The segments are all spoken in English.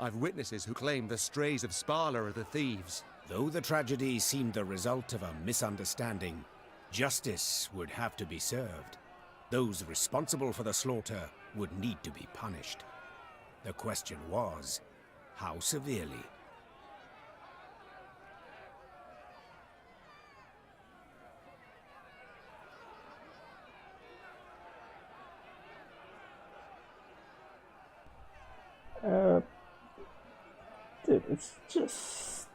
I've witnesses who claim the strays of Sparla are the thieves. Though the tragedy seemed the result of a misunderstanding, justice would have to be served. Those responsible for the slaughter would need to be punished. The question was, how severely? Dude, it's just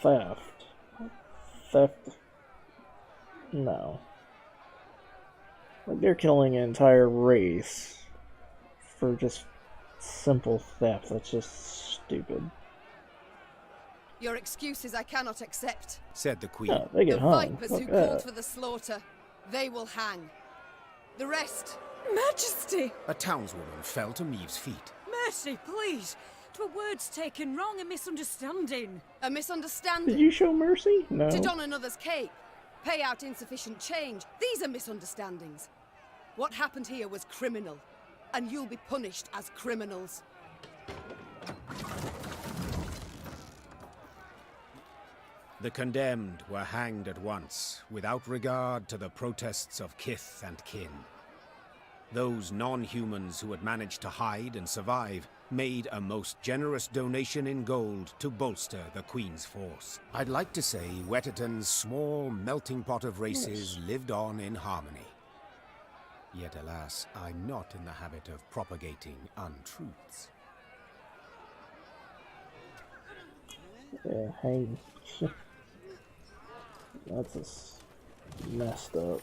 theft. Theft. No. Like, they're killing an entire race for just simple theft. That's just stupid. Your excuses I cannot accept, said the queen. Yeah, they get the hung. vipers Fuck who that. called for the slaughter, they will hang. The rest... Majesty! A townswoman fell to Maeve's feet. Mercy, please! 'Twere words taken wrong, a misunderstanding. A misunderstanding. Did you show mercy? No. To don another's cape, pay out insufficient change. These are misunderstandings. What happened here was criminal, and you'll be punished as criminals. The condemned were hanged at once, without regard to the protests of kith and kin. Those non-humans who had managed to hide and survive made a most generous donation in gold to bolster the Queen's force. I'd like to say Wetterton's small melting pot of races lived on in harmony. Yet alas, I'm not in the habit of propagating untruths. Yeah, hang. That's just messed up.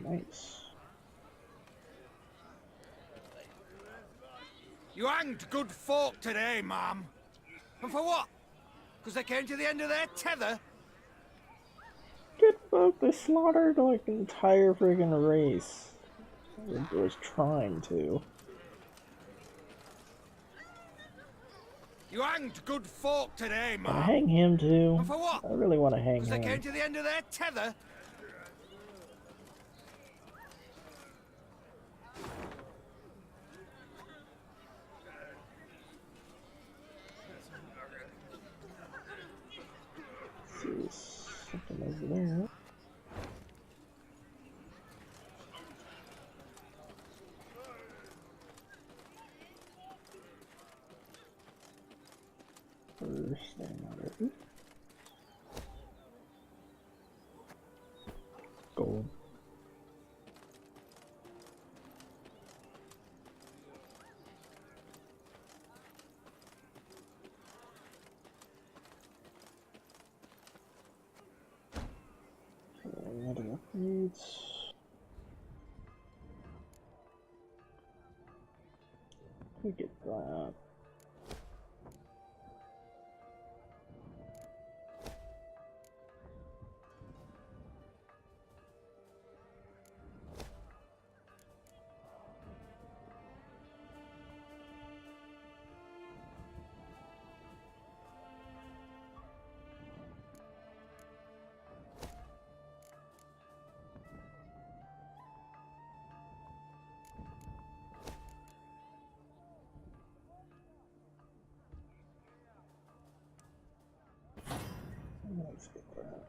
Nice. You hanged good folk today, ma'am. And for what? Because they came to the end of their tether? Good folk, they slaughtered like an entire friggin' race. It was trying to. You hanged good folk today, I ma'am. hang him too. And for what? I really want to hang Because they came him. to the end of their tether? There's something over there. First thing out of gold. Another upgrades. We get that. Let's get that.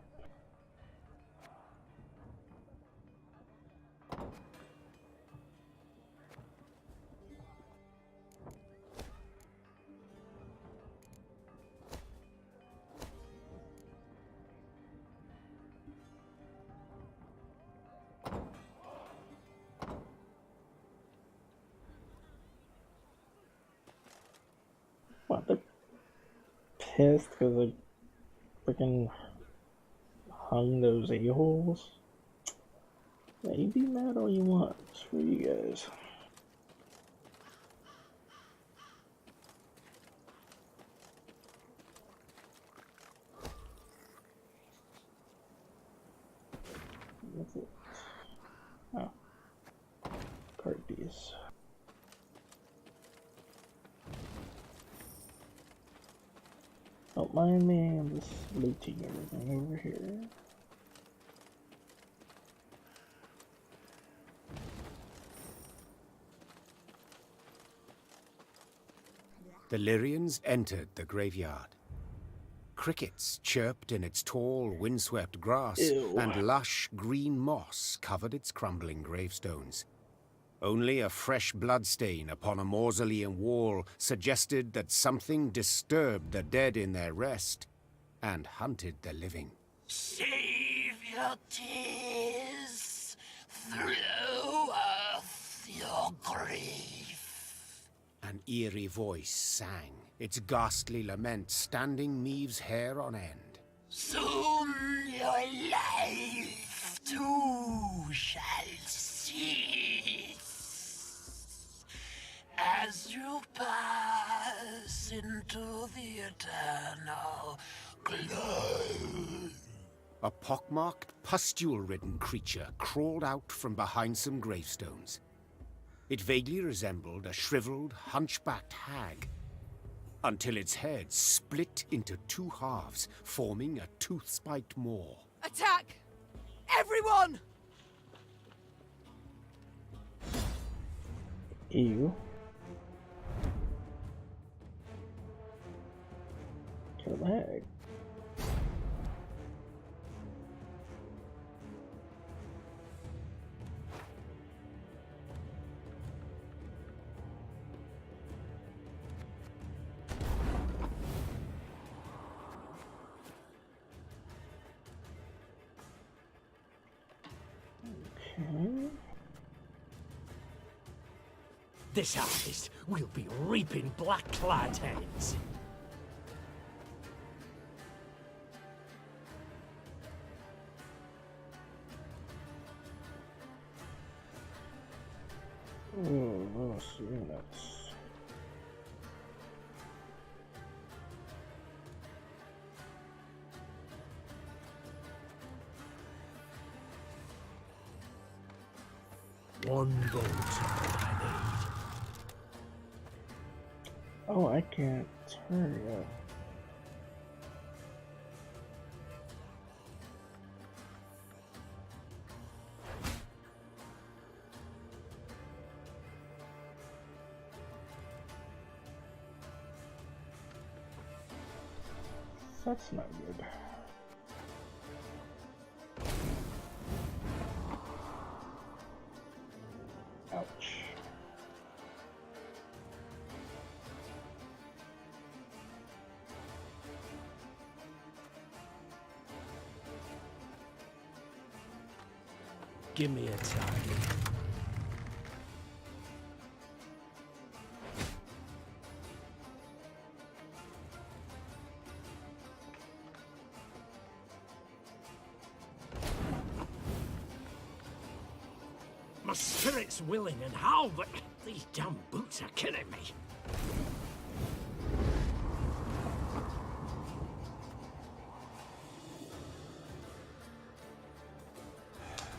What, they're pissed because I freaking hung those a-holes? Yeah, you be mad all you want. Screw you guys. What's it? Oh. Card piece. Don't mind me, I'm just looting everything over here. The Lyrians entered the graveyard. Crickets chirped in its tall, windswept grass, Ew. and lush green moss covered its crumbling gravestones. Only a fresh bloodstain upon a mausoleum wall suggested that something disturbed the dead in their rest and hunted the living. Save your tears, throw off your grief. An eerie voice sang, its ghastly lament standing Maeve's hair on end. Soon your life too shall cease as you pass into the eternal glow. A pockmarked, pustule-ridden creature crawled out from behind some gravestones. It vaguely resembled a shriveled, hunchbacked hag, until its head split into two halves, forming a tooth-spiked maw. Attack! Everyone! Ew. Kill the hag. Okay. This harvest will be reaping black-clad heads. Oh, those units. One vote I need. Oh, I can't turn yet. That's not good. Ouch. Give me a target. My spirit's willing and how, but these damn boots are killing me.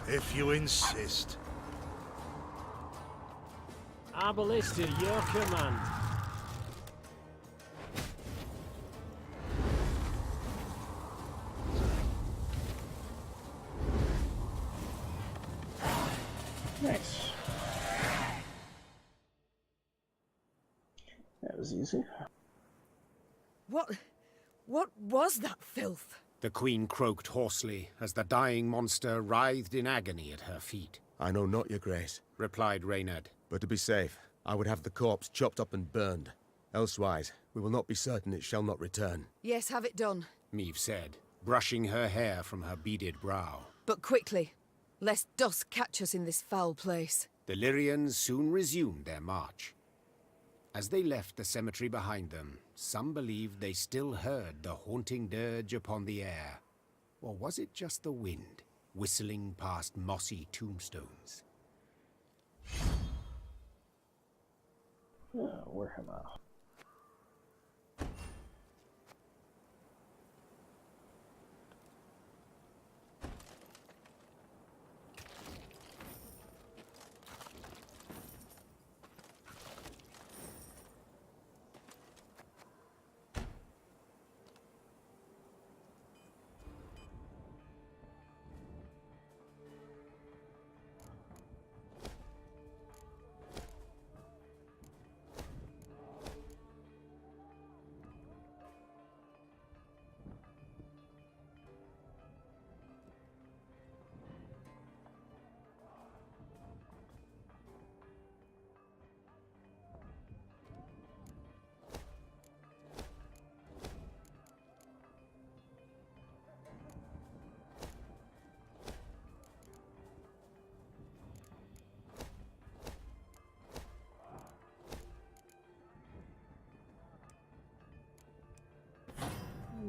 If you insist. Arbalist at your command. Nice. That was easy. What was that filth? The queen croaked hoarsely as the dying monster writhed in agony at her feet. I know not, your grace. Replied Reynard. But to be safe, I would have the corpse chopped up and burned. Elsewise, we will not be certain it shall not return. Yes, have it done. Maeve said, brushing her hair from her beaded brow. But quickly, lest dusk catch us in this foul place. The Lyrians soon resumed their march. As they left the cemetery behind them, some believed they still heard the haunting dirge upon the air. Or was it just the wind, whistling past mossy tombstones? Where am I?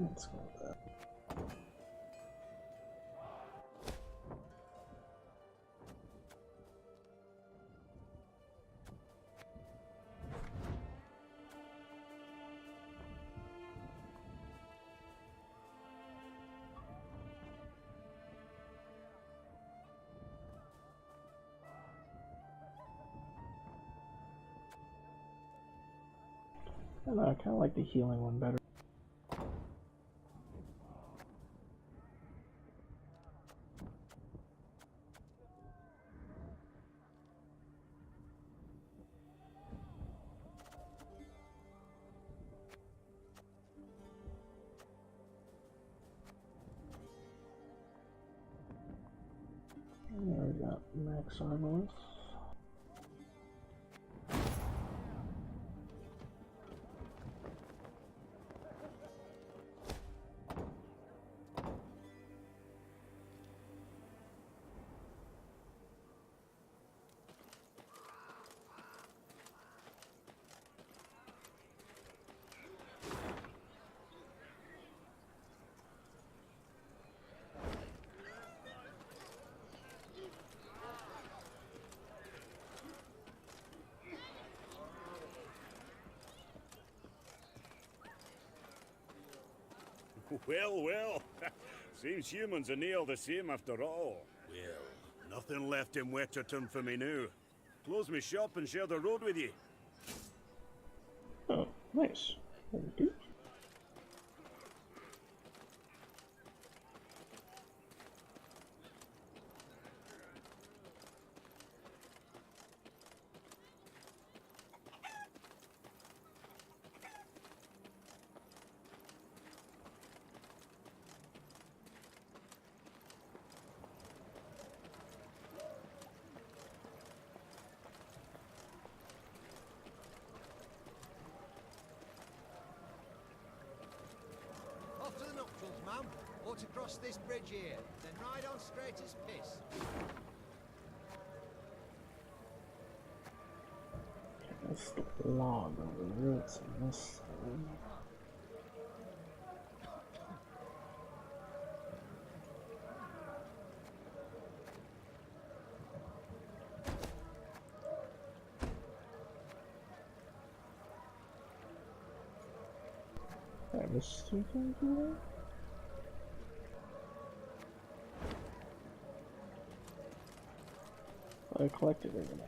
Let's go with that. I don't know, I kind of like the healing one better. There we got max armor. Well, well. Seems humans are near the same after all. Well, nothing left in Witcherton for me now. Close me shop and share the road with you. Oh, nice. Thank you. Off to the nuptials, ma'am. Or to cross this bridge here, then ride on straight as piss. Let's log over the roots on this side. I missed two things here. I collected everything.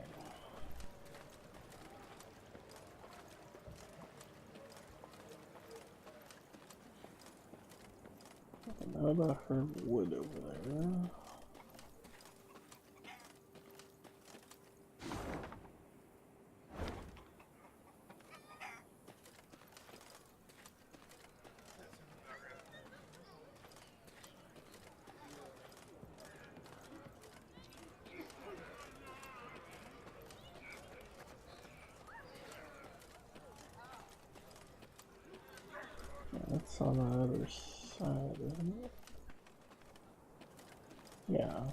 What about her wood over there? That's on the other side, isn't it? Yeah.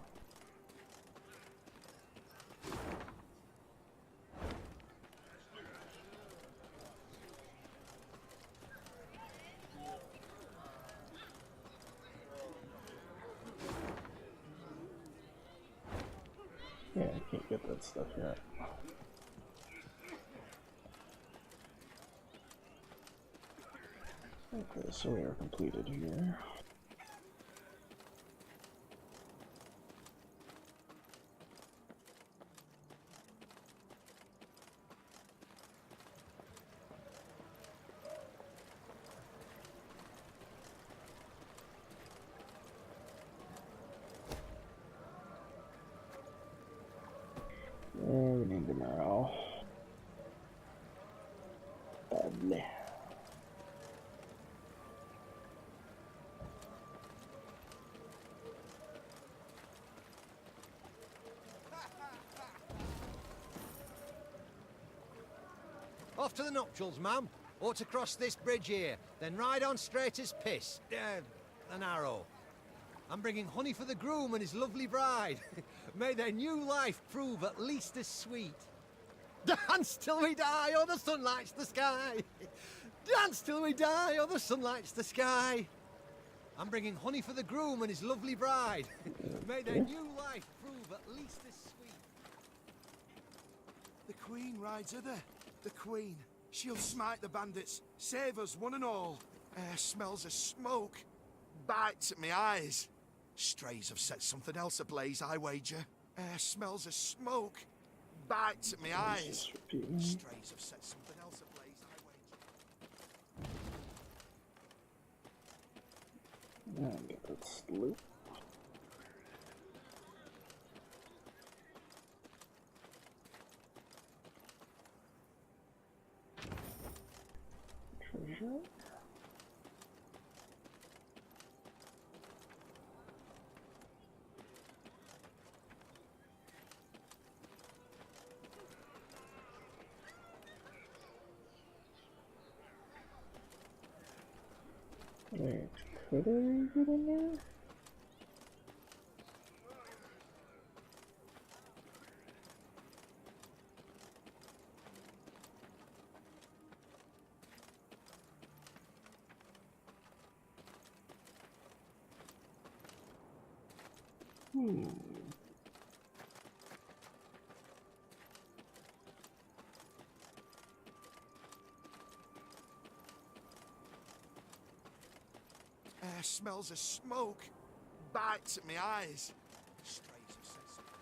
Yeah, I can't get that stuff yet. Okay, so we are completed here. We need the marrow. Badly. Off to the nuptials, ma'am. Or to cross this bridge here, then ride on straight as piss. An arrow. I'm bringing honey for the groom and his lovely bride. May their new life prove at least as sweet. Dance till we die, or the sun lights the sky. Dance till we die, or the sun lights the sky. I'm bringing honey for the groom and his lovely bride. May their new life prove at least as sweet. The Queen rides hither. The Queen. She'll smite the bandits, save us one and all. Air smells of smoke. Bites at me eyes. Strays have set something else ablaze, I wager. Air smells of smoke. Bites at me eyes. Strays have set something else ablaze, I wager. I get that sloop. Treasure. Wait, could I get in there? Air smells of smoke. Bites at me eyes. Strays have set something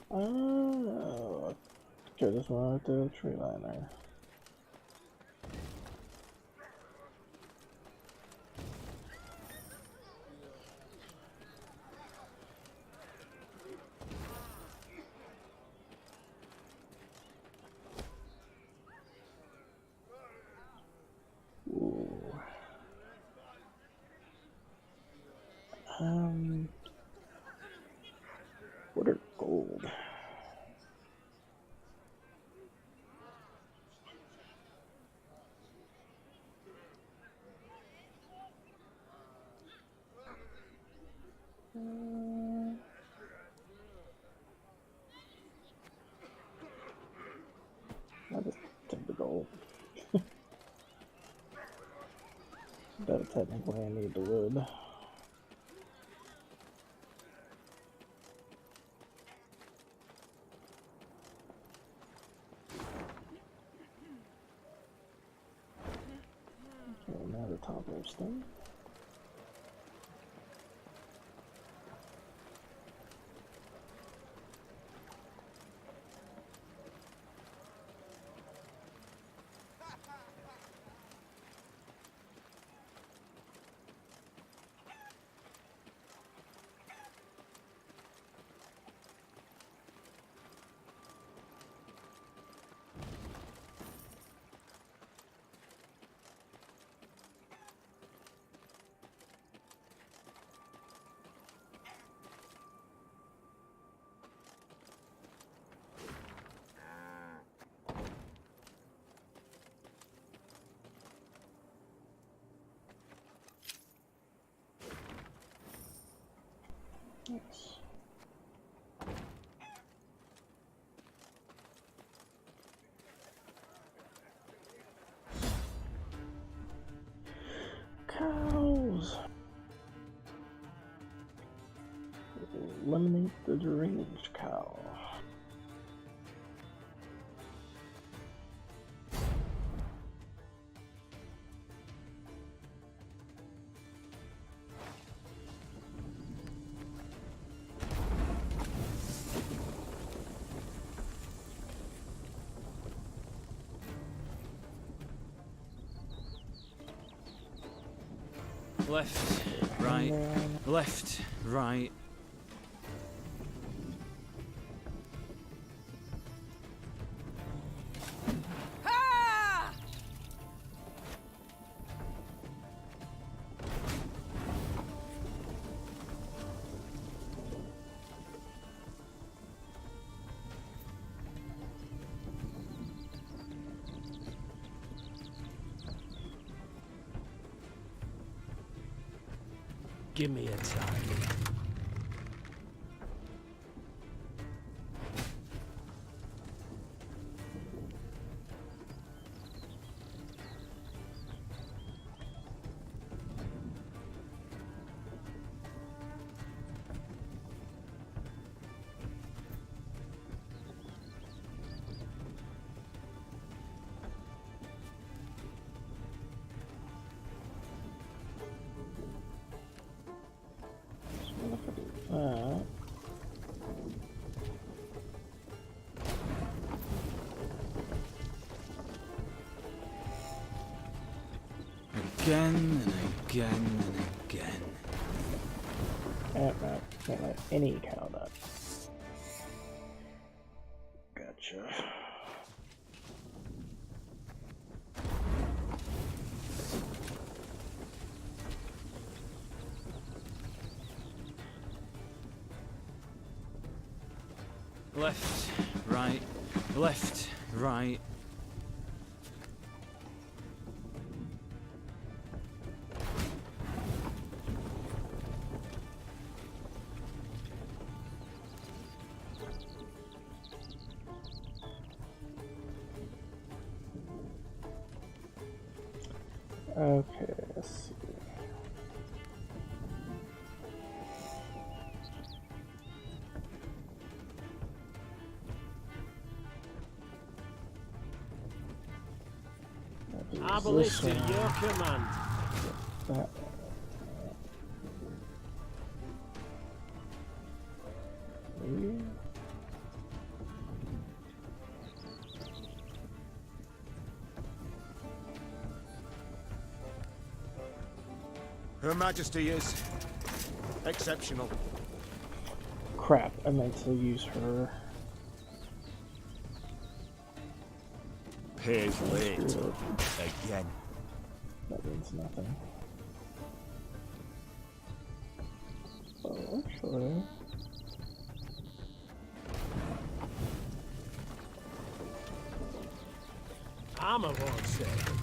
Oh, okay, this one right there, the tree liner. Ooh. What are gold? I just take the gold. But technically I need the wood. Okay, now the top of stone. Nice. Cows. Eliminate the deranged cow. Left, right, left, right. Ah! Give me a time. Again and again and again. Can't let any count up. Gotcha. Left, right, left, right. Okay, let's see. Arbalist at your command. That. Her Majesty is exceptional. Crap, I meant to use her. Pays late. Again. That means nothing. Oh, actually. Armor won't save him.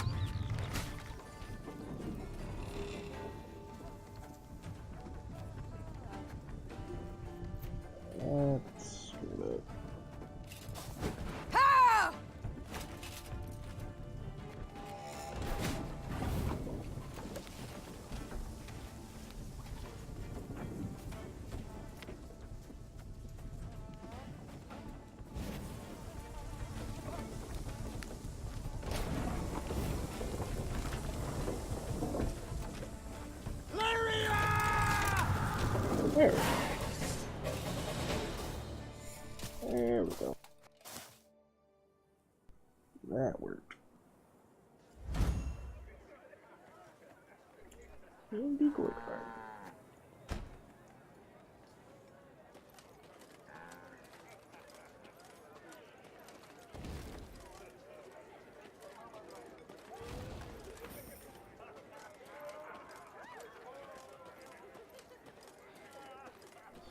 Let's screw it. There we go. There we go. That worked. Indeed worked.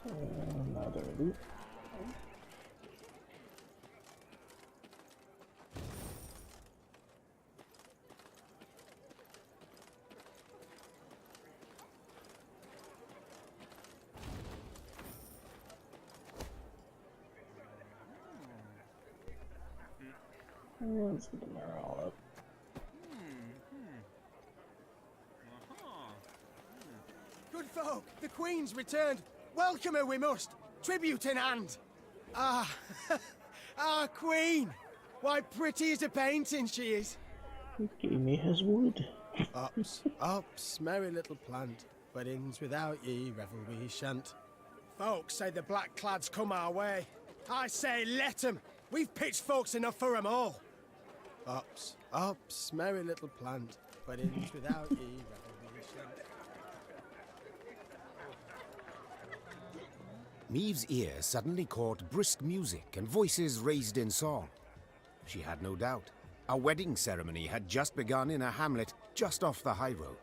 Another loop. Let's get the mirror all up. Good folk, the Queen's returned. Welcome her we must. Tribute in hand. Ah, our Queen. Why pretty as a painting she is. He gave me his wood. Ups, ups, merry little plant. Weddings without ye, revel we shan't. Folks say the black clads come our way. I say let 'em. We've pitchforks enough for 'em all. Ups, ups, merry little plant. Weddings without ye, revel we shan't. Maeve's ear suddenly caught brisk music and voices raised in song. She had no doubt. A wedding ceremony had just begun in a hamlet just off the high road.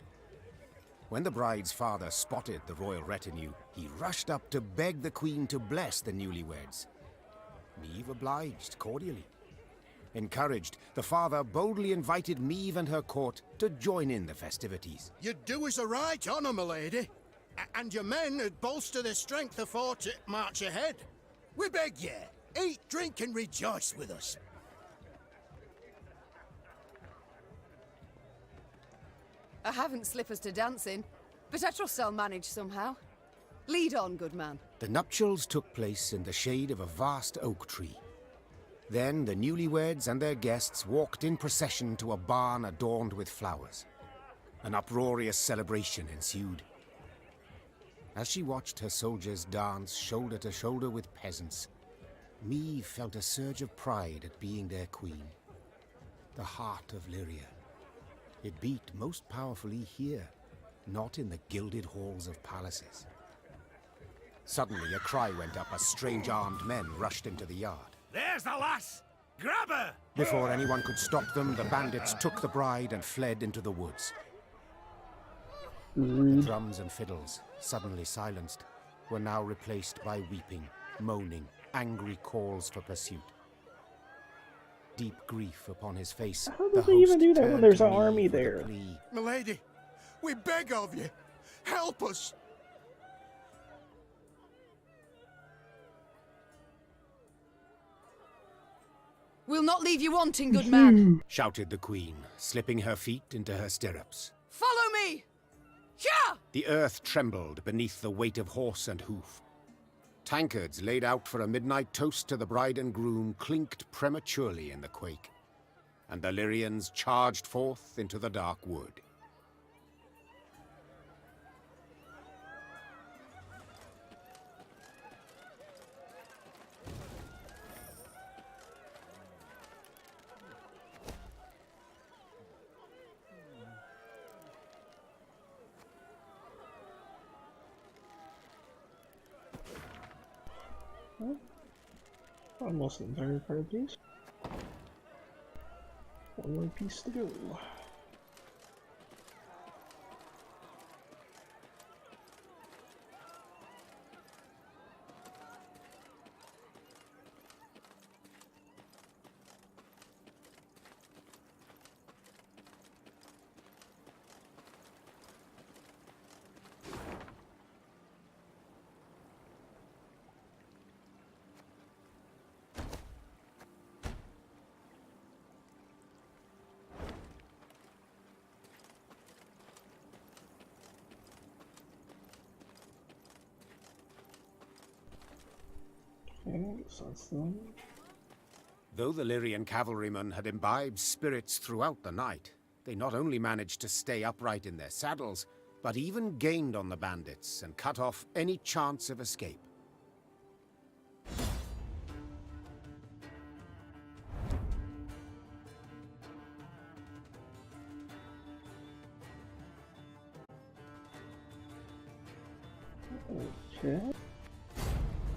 When the bride's father spotted the royal retinue, he rushed up to beg the Queen to bless the newlyweds. Maeve obliged cordially. Encouraged, the father boldly invited Maeve and her court to join in the festivities. You do us a right honour, my lady. And your men would bolster their strength afore to march ahead. We beg ye, eat, drink, and rejoice with us. I haven't slippers to dance in, but I trust I'll manage somehow. Lead on, good man. The nuptials took place in the shade of a vast oak tree. Then the newlyweds and their guests walked in procession to a barn adorned with flowers. An uproarious celebration ensued. As she watched her soldiers dance shoulder to shoulder with peasants, Meve felt a surge of pride at being their queen. The heart of Lyria. It beat most powerfully here, not in the gilded halls of palaces. Suddenly a cry went up as strange armed men rushed into the yard. There's the lass! Grab her! Before anyone could stop them, the bandits took the bride and fled into the woods. The drums and fiddles, suddenly silenced, were now replaced by weeping, moaning, angry calls for pursuit. Deep grief upon his face. How did they even do that when there's an army there? Milady, we beg of you, help us! We'll not leave you wanting, good man. Shouted the queen, slipping her feet into her stirrups. Follow me! Yeah! The earth trembled beneath the weight of horse and hoof. Tankards laid out for a midnight toast to the bride and groom clinked prematurely in the quake, and the Lyrians charged forth into the dark wood. Almost the entire card piece. One more piece to go. So that's the one. Though the Lyrian cavalrymen had imbibed spirits throughout the night, they not only managed to stay upright in their saddles, but even gained on the bandits and cut off any chance of escape. Okay.